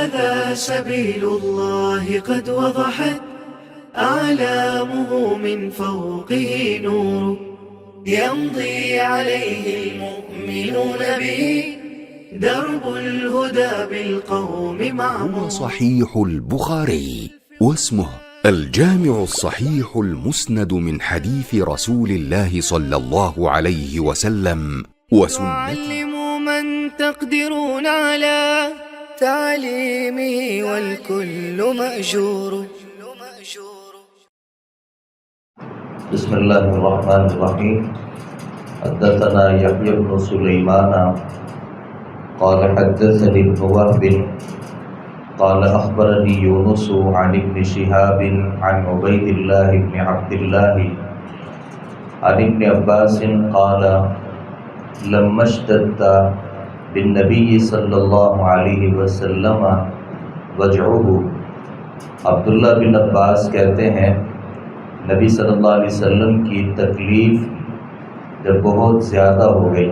هذا سبيل الله قد وضحت أعلامه من فوقه نور يمضي عليه المؤمنون به درب الهدى بالقوم معمور. هو صحيح البخاري واسمه الجامع الصحيح المسند من حديث رسول الله صلى الله عليه وسلم وسنته. وعلموا من تقدرون على تعليمه والكل مأجور. بسم الله الرحمن الرحيم. حدثنا يحيى بن سليمان قال حدثني ابن وهب قال أخبرني يونس عن ابن شهاب عن عبيد الله بن عبد الله عن ابن عباس قال لما اشتد بالنبي صلی اللہ علیہ وسلم وجعه. عبداللہ بن عباس کہتے ہیں نبی صلی اللہ علیہ وسلم کی تکلیف جب بہت زیادہ ہو گئی،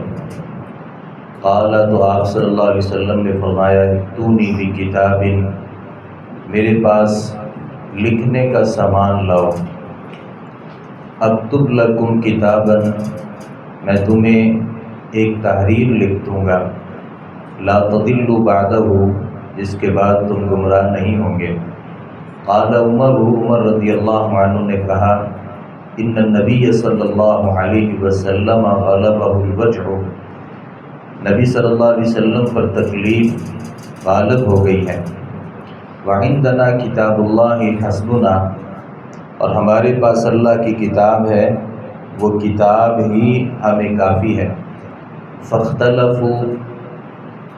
قال تو آپ صلی اللہ علیہ وسلم نے فرمایا ائتونی بکتاب، میرے پاس لکھنے کا سامان لاؤ، اکتب لکم کتابا، میں تمہیں ایک تحریر لکھ دوں گا، لا تضلوا بعدہ، جس کے بعد تم گمراہ نہیں ہوں گے. قال عمر رضی اللہ عنہ نے کہا ان النبی صلی اللہ علیہ وسلم غلبہ الوجع، نبی صلی اللہ علیہ وسلم پر تکلیف غالب ہو گئی ہے. وعندنا کتاب اللہ حسبنا، اور ہمارے پاس اللہ کی کتاب ہے، وہ کتاب ہی ہمیں کافی ہے. فاختلفوا،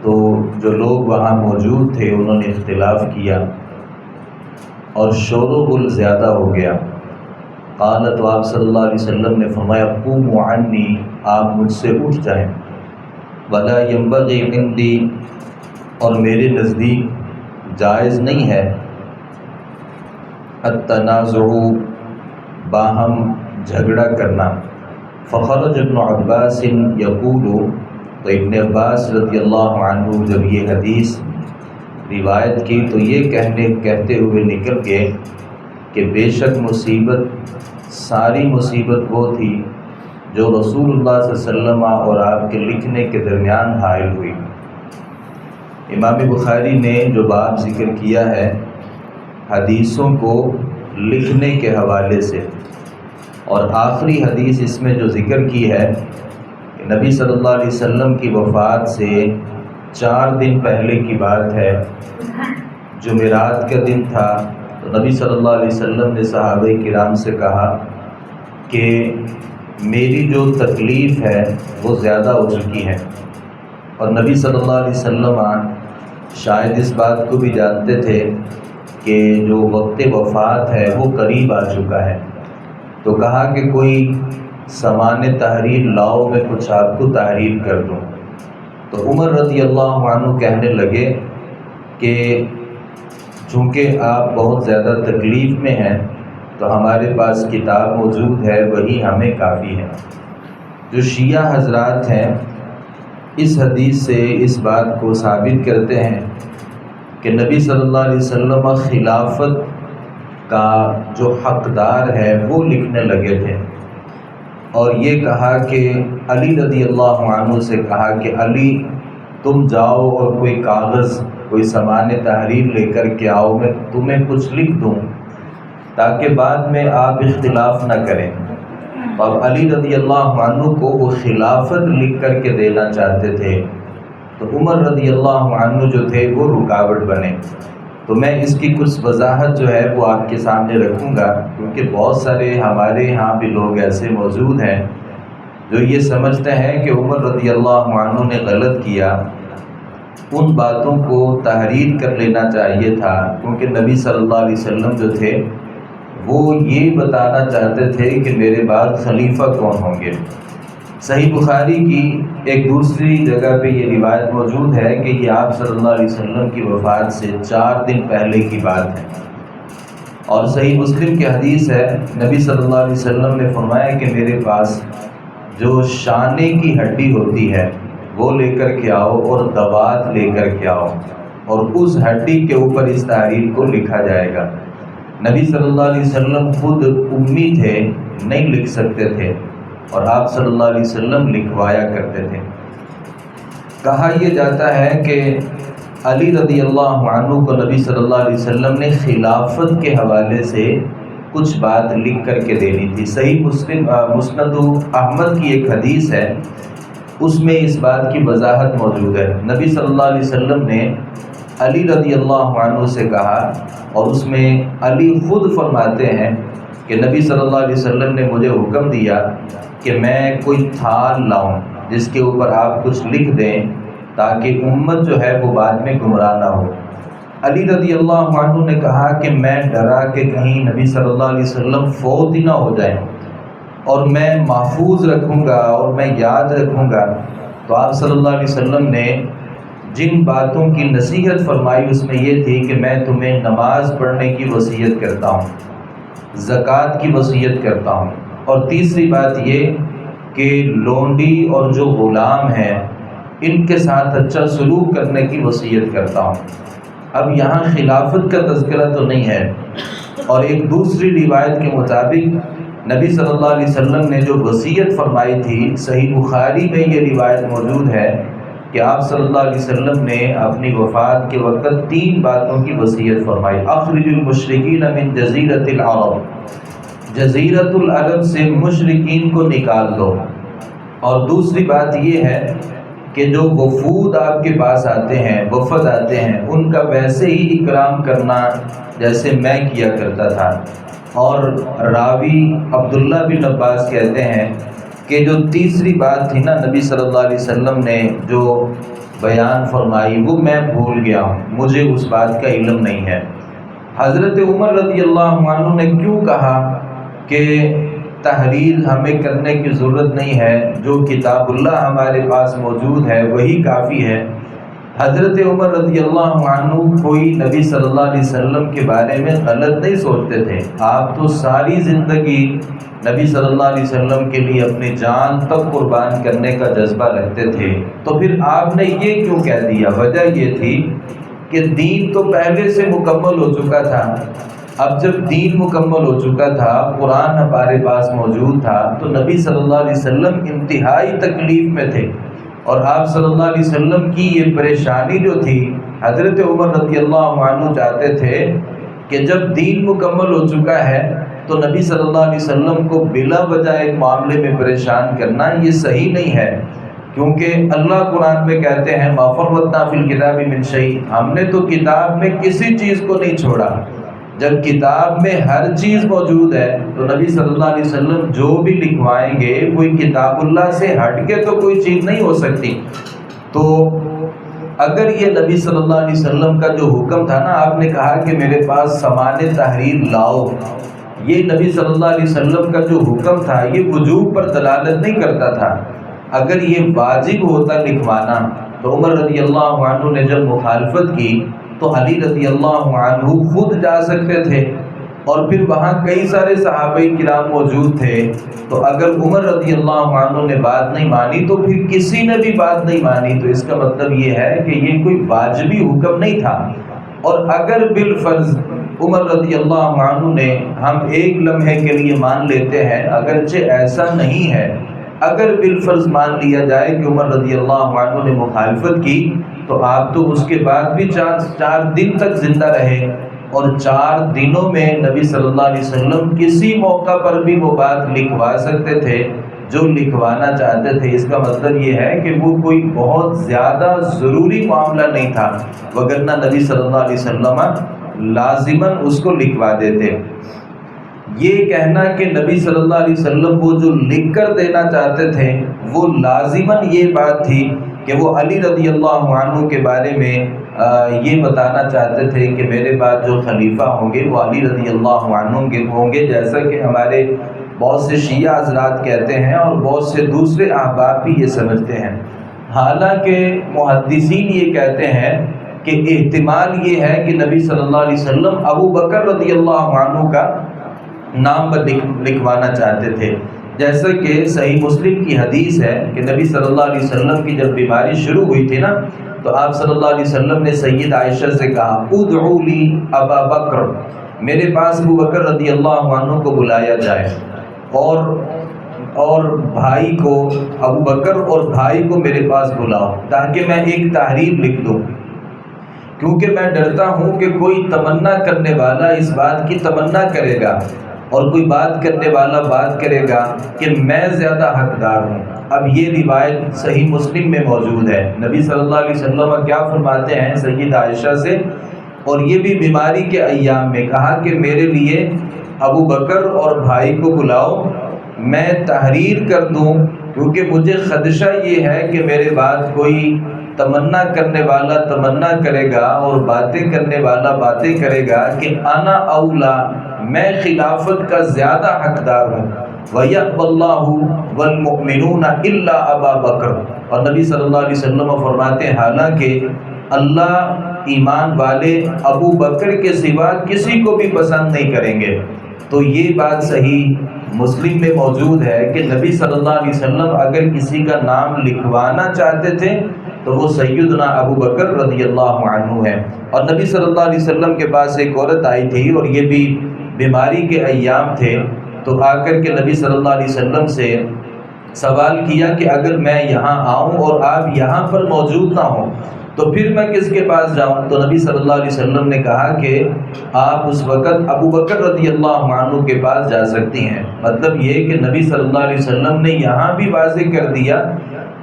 تو جو لوگ وہاں موجود تھے انہوں نے اختلاف کیا اور شور و غل زیادہ ہو گیا. قال، تو آپ صلی اللہ علیہ وسلم نے فرمایا قوموا عنی، آپ مجھ سے اٹھ جائیں. ولا ينبغي عندي، اور میرے نزدیک جائز نہیں ہے التنازع، باہم جھگڑا کرنا. فخرج ابن عباس یقول، تو ابن عباس رضی اللہ عنہ جب یہ حدیث روایت کی تو یہ کہتے ہوئے نکل گئے کہ بے شک مصیبت، ساری مصیبت وہ تھی جو رسول اللہ صلی اللہ علیہ وسلم اور آپ کے لکھنے کے درمیان حائل ہوئی. امام بخاری نے جو باب ذکر کیا ہے حدیثوں کو لکھنے کے حوالے سے، اور آخری حدیث اس میں جو ذکر کی ہے کہ نبی صلی اللہ علیہ وسلم کی وفات سے 4 دن پہلے کی بات ہے، جمعرات کا دن تھا. تو نبی صلی اللہ علیہ وسلم نے صحابہ کرام سے کہا کہ میری جو تکلیف ہے وہ زیادہ ہو چکی ہے، اور نبی صلی اللہ علیہ وسلم شاید اس بات کو بھی جانتے تھے کہ جو وقت وفات ہے وہ قریب آ چکا ہے. تو کہا کہ کوئی سامان تحریر لاؤ، میں کچھ آپ کو تحریر کر دوں. تو عمر رضی اللہ عنہ کہنے لگے کہ چونکہ آپ بہت زیادہ تکلیف میں ہیں تو ہمارے پاس کتاب موجود ہے، وہی ہمیں کافی ہے. جو شیعہ حضرات ہیں اس حدیث سے اس بات کو ثابت کرتے ہیں کہ نبی صلی اللہ علیہ وسلم خلافت کا جو حقدار ہے وہ لکھنے لگے تھے، اور یہ کہا کہ علی رضی اللہ عنہ سے کہا کہ علی تم جاؤ اور کوئی کاغذ، کوئی سامان تحریر لے کر کے آؤ، میں تمہیں کچھ لکھ دوں تاکہ بعد میں آپ اختلاف نہ کریں. اور علی رضی اللہ عنہ کو وہ خلافت لکھ کر کے دینا چاہتے تھے، تو عمر رضی اللہ عنہ جو تھے وہ رکاوٹ بنے. تو میں اس کی کچھ وضاحت جو ہے وہ آپ کے سامنے رکھوں گا، کیونکہ بہت سارے ہمارے یہاں بھی لوگ ایسے موجود ہیں جو یہ سمجھتے ہیں کہ عمر رضی اللہ عنہ نے غلط کیا، ان باتوں کو تحریر کر لینا چاہیے تھا، کیونکہ نبی صلی اللہ علیہ وسلم جو تھے وہ یہ بتانا چاہتے تھے کہ میرے بعد خلیفہ کون ہوں گے. صحیح بخاری کی ایک دوسری جگہ پہ یہ روایت موجود ہے کہ یہ آپ صلی اللہ علیہ وسلم کی وفات سے 4 دن پہلے کی بات ہے. اور صحیح مسلم کی حدیث ہے، نبی صلی اللہ علیہ وسلم نے فرمایا کہ میرے پاس جو شانے کی ہڈی ہوتی ہے وہ لے کر کے آؤ اور دوات لے کر کے آؤ. اور اس ہڈی کے اوپر اس تحریر کو لکھا جائے گا۔ نبی صلی اللہ علیہ وسلم خود امی تھے، نہیں لکھ سکتے تھے، اور آپ صلی اللہ علیہ وسلم لکھوایا کرتے تھے۔ کہا یہ جاتا ہے کہ علی رضی اللہ عنہ کو نبی صلی اللہ علیہ وسلم نے خلافت کے حوالے سے کچھ بات لکھ کر کے دینی تھی۔ صحیح مسند احمد کی ایک حدیث ہے، اس میں اس بات کی وضاحت موجود ہے۔ نبی صلی اللہ علیہ وسلم نے علی رضی اللہ عنہ سے کہا، اور اس میں علی خود فرماتے ہیں کہ نبی صلی اللہ علیہ وسلم نے مجھے حکم دیا کہ میں کوئی تھال لاؤں جس کے اوپر آپ کچھ لکھ دیں تاکہ امت جو ہے وہ بعد میں گمراہ نہ ہو۔ علی رضی اللہ عنہ نے کہا کہ میں ڈرا کہ کہیں نبی صلی اللہ علیہ وسلم فوت ہی نہ ہو جائیں، اور میں محفوظ رکھوں گا اور میں یاد رکھوں گا۔ تو آپ صلی اللہ علیہ وسلم نے جن باتوں کی نصیحت فرمائی اس میں یہ تھی کہ میں تمہیں نماز پڑھنے کی وصیت کرتا ہوں، زکوٰۃ کی وصیت کرتا ہوں، اور تیسری بات یہ کہ لونڈی اور جو غلام ہیں ان کے ساتھ اچھا سلوک کرنے کی وصیت کرتا ہوں۔ اب یہاں خلافت کا تذکرہ تو نہیں ہے، اور ایک دوسری روایت کے مطابق نبی صلی اللہ علیہ وسلم نے جو وصیت فرمائی تھی، صحیح بخاری میں یہ روایت موجود ہے کہ آپ صلی اللہ علیہ وسلم نے اپنی وفات کے وقت 3 باتوں کی وصیت فرمائی۔ اخرج المشرکین من جزیرۃ العرب، جزیرۃ العرب سے مشرکین کو نکال دو، اور دوسری بات یہ ہے کہ جو وفود آپ کے پاس آتے ہیں، وفد آتے ہیں، ان کا ویسے ہی اکرام کرنا جیسے میں کیا کرتا تھا۔ اور راوی عبداللہ بن عباس کہتے ہیں کہ جو تیسری بات تھی نا نبی صلی اللہ علیہ وسلم نے جو بیان فرمائی وہ میں بھول گیا ہوں، مجھے اس بات کا علم نہیں ہے۔ حضرت عمر رضی اللہ عنہ نے کیوں کہا کہ تحریر ہمیں کرنے کی ضرورت نہیں ہے، جو کتاب اللہ ہمارے پاس موجود ہے وہی کافی ہے؟ حضرت عمر رضی اللہ عنہ کوئی نبی صلی اللہ علیہ وسلم کے بارے میں غلط نہیں سوچتے تھے، آپ تو ساری زندگی نبی صلی اللہ علیہ وسلم کے لیے اپنی جان تک قربان کرنے کا جذبہ رکھتے تھے، تو پھر آپ نے یہ کیوں کہہ دیا؟ وجہ یہ تھی کہ دین تو پہلے سے مکمل ہو چکا تھا۔ اب جب دین مکمل ہو چکا تھا، قرآن ہمارے پاس موجود تھا، تو نبی صلی اللہ علیہ وسلم انتہائی تکلیف میں تھے، اور آپ صلی اللہ علیہ وسلم کی یہ پریشانی جو تھی، حضرت عمر رضی اللہ عنہ چاہتے تھے کہ جب دین مکمل ہو چکا ہے تو نبی صلی اللہ علیہ وسلم کو بلا وجہ ایک معاملے میں پریشان کرنا یہ صحیح نہیں ہے، کیونکہ اللہ قرآن میں کہتے ہیں ما فرطنا فی الکتاب من شیء، ہم نے تو کتاب میں کسی چیز کو نہیں چھوڑا۔ جب کتاب میں ہر چیز موجود ہے تو نبی صلی اللہ علیہ وسلم جو بھی لکھوائیں گے وہی کتاب اللہ سے ہٹ کے تو کوئی چیز نہیں ہو سکتی۔ تو اگر یہ نبی صلی اللہ علیہ وسلم کا جو حکم تھا نا، آپ نے کہا کہ میرے پاس سامان تحریر لاؤ، یہ نبی صلی اللہ علیہ وسلم کا جو حکم تھا یہ وجوب پر دلالت نہیں کرتا تھا۔ اگر یہ واجب ہوتا لکھوانا تو عمر رضی اللہ عنہ نے جب مخالفت کی تو علی رضی اللہ عنہ خود جا سکتے تھے، اور پھر وہاں کئی سارے صحابہ کرام موجود تھے، تو اگر عمر رضی اللہ عنہ نے بات نہیں مانی تو پھر کسی نے بھی بات نہیں مانی، تو اس کا مطلب یہ ہے کہ یہ کوئی واجبی حکم نہیں تھا۔ اور اگر بالفرض عمر رضی اللہ عنہ نے، ہم ایک لمحے کے لیے مان لیتے ہیں اگرچہ ایسا نہیں ہے، اگر بالفرض مان لیا جائے کہ عمر رضی اللہ عنہ نے مخالفت کی، تو آپ تو اس کے بعد بھی 4 دن تک زندہ رہے، اور 4 دنوں میں نبی صلی اللہ علیہ وسلم کسی موقع پر بھی وہ بات لکھوا سکتے تھے جو لکھوانا چاہتے تھے۔ اس کا مطلب یہ ہے کہ وہ کوئی بہت زیادہ ضروری معاملہ نہیں تھا، وگرنہ نبی صلی اللہ علیہ وسلم لازماً اس کو لکھوا دیتے۔ یہ کہنا کہ نبی صلی اللہ علیہ وسلم وہ جو لکھ کر دینا چاہتے تھے وہ لازماً یہ بات تھی کہ وہ علی رضی اللہ عنہ کے بارے میں یہ بتانا چاہتے تھے کہ میرے بعد جو خلیفہ ہوں گے وہ علی رضی اللہ عنہ ہوں گے، جیسا کہ ہمارے بہت سے شیعہ حضرات کہتے ہیں اور بہت سے دوسرے احباب بھی یہ سمجھتے ہیں۔ حالانکہ محدثین یہ کہتے ہیں کہ احتمال یہ ہے کہ نبی صلی اللہ علیہ وسلم ابو بکر رضی اللہ عنہ کا نام پر لکھوانا چاہتے تھے، جیسا کہ صحیح مسلم کی حدیث ہے کہ نبی صلی اللہ علیہ وسلم کی جب بیماری شروع ہوئی تھی نا، تو آپ صلی اللہ علیہ وسلم نے سید عائشہ سے کہا ادعو لی ابا بکر، میرے پاس ابو بکر رضی اللہ عنہ کو بلایا جائے، اور بھائی کو، ابو بکر اور بھائی کو میرے پاس بلاؤ تاکہ میں ایک تحریر لکھ دوں، کیونکہ میں ڈرتا ہوں کہ کوئی تمنا کرنے والا اس بات کی تمنا کرے گا اور کوئی بات کرنے والا بات کرے گا کہ میں زیادہ حقدار ہوں۔ اب یہ روایت صحیح مسلم میں موجود ہے، نبی صلی اللہ علیہ وسلم کیا فرماتے ہیں سید عائشہ سے، اور یہ بھی بیماری کے ایام میں کہا کہ میرے لیے ابو بکر اور بھائی کو بلاؤ، میں تحریر کر دوں، کیونکہ مجھے خدشہ یہ ہے کہ میرے بعد کوئی تمنا کرنے والا تمنا کرے گا اور باتیں کرنے والا باتیں کرے گا کہ انا اولا، میں خلافت کا زیادہ حقدار ہوں، وَيَأْبَى اللَّهُ وَالْمُؤْمِنُونَ إِلَّا أَبَا بَكْرَ، اور نبی صلی اللہ علیہ وسلم فرماتے ہیں حالانکہ اللہ ایمان والے ابو بکر کے سوا کسی کو بھی پسند نہیں کریں گے۔ تو یہ بات صحیح مسلم میں موجود ہے کہ نبی صلی اللہ علیہ وسلم اگر کسی کا نام لکھوانا چاہتے تھے تو وہ سیدنا ابو بکر رضی اللہ عنہ ہے۔ اور نبی صلی اللہ علیہ وسلم کے پاس ایک عورت آئی تھی اور یہ بھی بیماری کے ایام تھے، تو آ کر کے نبی صلی اللہ علیہ وسلم سے سوال کیا کہ اگر میں یہاں آؤں اور آپ یہاں پر موجود نہ ہوں تو پھر میں کس کے پاس جاؤں؟ تو نبی صلی اللہ علیہ وسلم نے کہا کہ آپ اس وقت ابو بکر رضی اللہ عنہ کے پاس جا سکتی ہیں۔ مطلب یہ کہ نبی صلی اللہ علیہ وسلم نے یہاں بھی واضح کر دیا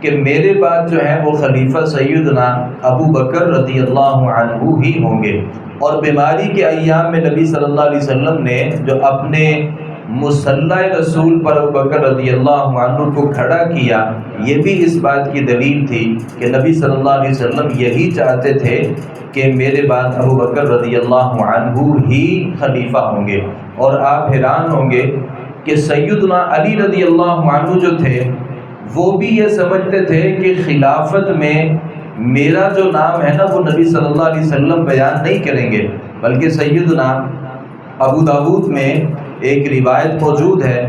کہ میرے بعد جو ہے وہ خلیفہ سیدنا ابو بکر رضی اللہ عنہ ہی ہوں گے۔ اور بیماری کے ایام میں نبی صلی اللہ علیہ وسلم نے جو اپنے مصلی رسول پر ابو بکر رضی اللہ عنہ کو کھڑا کیا، یہ بھی اس بات کی دلیل تھی کہ نبی صلی اللہ علیہ وسلم یہی چاہتے تھے کہ میرے بعد ابو بکر رضی اللہ عنہ ہی خلیفہ ہوں گے۔ اور آپ حیران ہوں گے کہ سیدنا علی رضی اللہ عنہ جو تھے وہ بھی یہ سمجھتے تھے کہ خلافت میں میرا جو نام ہے نا وہ نبی صلی اللہ علیہ وسلم بیان نہیں کریں گے، بلکہ سیدنا ابو داود میں ایک روایت موجود ہے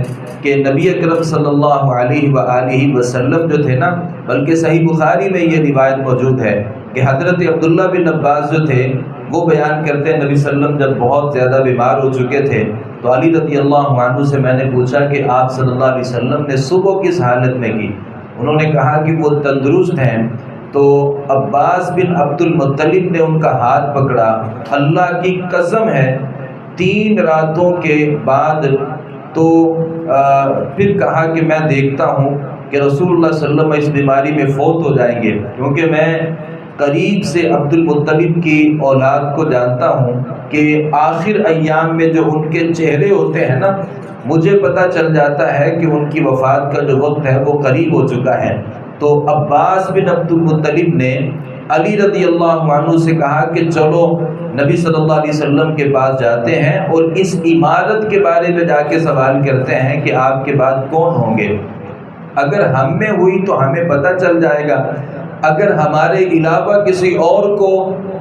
کہ نبی اکرم صلی اللہ علیہ وآلہ وسلم جو تھے نا، بلکہ صحیح بخاری میں یہ روایت موجود ہے کہ حضرت عبداللہ بن عباس جو تھے وہ بیان کرتے ہیں نبی صلی اللہ علیہ وسلم جب بہت زیادہ بیمار ہو چکے تھے تو علی رضی اللہ عنہ سے میں نے پوچھا کہ آپ صلی اللہ علیہ وسلم نے صبح کس حالت میں کی؟ انہوں نے کہا کہ وہ تندرست ہیں۔ تو عباس بن عبد المطلب نے ان کا ہاتھ پکڑا، اللہ کی قسم ہے 3 راتوں کے بعد تو پھر کہا کہ میں دیکھتا ہوں کہ رسول اللہ صلی اللہ علیہ وسلم اس بیماری میں فوت ہو جائیں گے، کیونکہ میں قریب سے عبد المطلب کی اولاد کو جانتا ہوں کہ آخر ایام میں جو ان کے چہرے ہوتے ہیں نا، مجھے پتہ چل جاتا ہے کہ ان کی وفات کا جو وقت ہے وہ قریب ہو چکا ہے۔ تو عباس بن عبد المطلب نے علی رضی اللہ عنہ سے کہا کہ چلو نبی صلی اللہ علیہ وسلم کے پاس جاتے ہیں اور اس عمارت کے بارے میں جا کے سوال کرتے ہیں کہ آپ کے بعد کون ہوں گے۔ اگر ہم میں ہوئی تو ہمیں پتہ چل جائے گا، اگر ہمارے علاوہ کسی اور کو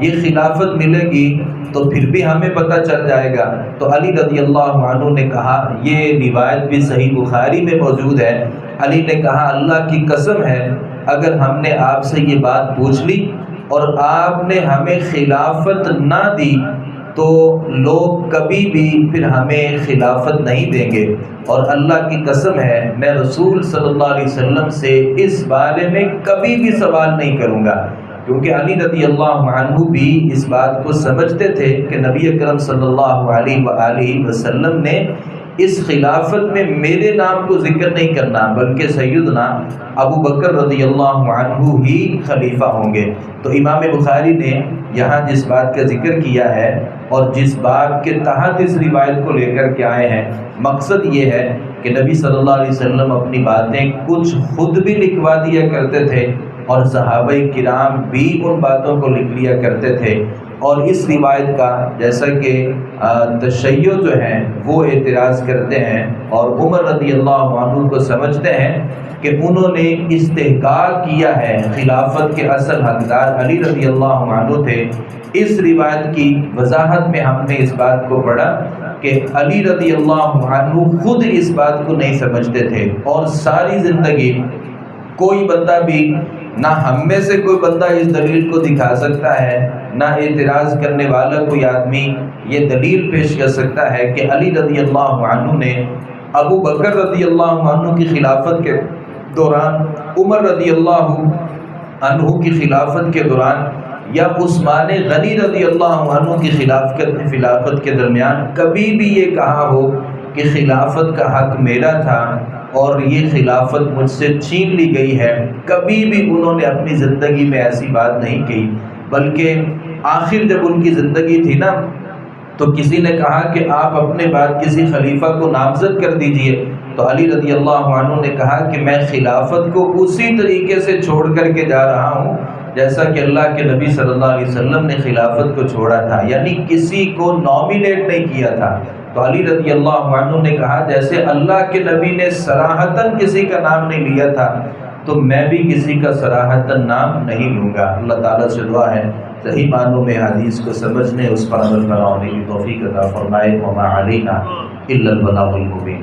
یہ خلافت ملے گی تو پھر بھی ہمیں پتہ چل جائے گا۔ تو علی رضی اللہ عنہ نے کہا، یہ روایت بھی صحیح بخاری میں موجود ہے، علی نے کہا اللہ کی قسم ہے اگر ہم نے آپ سے یہ بات پوچھ لی اور آپ نے ہمیں خلافت نہ دی تو لوگ کبھی بھی پھر ہمیں خلافت نہیں دیں گے، اور اللہ کی قسم ہے میں رسول صلی اللہ علیہ وسلم سے اس بارے میں کبھی بھی سوال نہیں کروں گا، کیونکہ علی رضی اللہ عنہ بھی اس بات کو سمجھتے تھے کہ نبی اکرم صلی اللہ علیہ وآلہ وسلم نے اس خلافت میں میرے نام کو ذکر نہیں کرنا بلکہ سیدنا ابو بکر رضی اللہ عنہ ہی خلیفہ ہوں گے۔ تو امام بخاری نے یہاں جس بات کا ذکر کیا ہے اور جس بات کے تحت اس روایت کو لے کر کے آئے ہیں، مقصد یہ ہے کہ نبی صلی اللہ علیہ وسلم اپنی باتیں کچھ خود بھی لکھوا دیا کرتے تھے اور صحابہ کرام بھی ان باتوں کو لکھ لیا کرتے تھے۔ اور اس روایت کا جیسا کہ تشیع جو ہیں وہ اعتراض کرتے ہیں اور عمر رضی اللہ عنہ کو سمجھتے ہیں کہ انہوں نے استحقاق کیا ہے، خلافت کے اصل حقدار علی رضی اللہ عنہ تھے۔ اس روایت کی وضاحت میں ہم نے اس بات کو پڑھا کہ علی رضی اللہ عنہ خود اس بات کو نہیں سمجھتے تھے، اور ساری زندگی کوئی بندہ بھی نہ ہم میں سے کوئی بندہ اس دلیل کو دکھا سکتا ہے، نہ اعتراض کرنے والا کوئی آدمی یہ دلیل پیش کر سکتا ہے کہ علی رضی اللہ عنہ نے ابو بکر رضی اللہ عنہ کی خلافت کے دوران، عمر رضی اللہ عنہ کی خلافت کے دوران، یا عثمان غنی رضی اللہ عنہ کی خلافت کے درمیان کبھی بھی یہ کہا ہو کہ خلافت کا حق میرا تھا اور یہ خلافت مجھ سے چھین لی گئی ہے۔ کبھی بھی انہوں نے اپنی زندگی میں ایسی بات نہیں کہی، بلکہ آخر جب ان کی زندگی تھی نا تو کسی نے کہا کہ آپ اپنے بعد کسی خلیفہ کو نامزد کر دیجئے، تو علی رضی اللہ عنہ نے کہا کہ میں خلافت کو اسی طریقے سے چھوڑ کر کے جا رہا ہوں جیسا کہ اللہ کے نبی صلی اللہ علیہ وسلم نے خلافت کو چھوڑا تھا، یعنی کسی کو نامینیٹ نہیں کیا تھا۔ تو علی رضی اللہ عنہ نے کہا جیسے اللہ کے نبی نے صراحتاً کسی کا نام نہیں لیا تھا تو میں بھی کسی کا صراحتاً نام نہیں لوں گا۔ اللہ تعالیٰ سے دعا ہے صحیح معنوں میں حدیث کو سمجھنے، اس پر عمل کرنے کی توفیق عطا فرمائے۔ وما علینا الا البلاغ المبین۔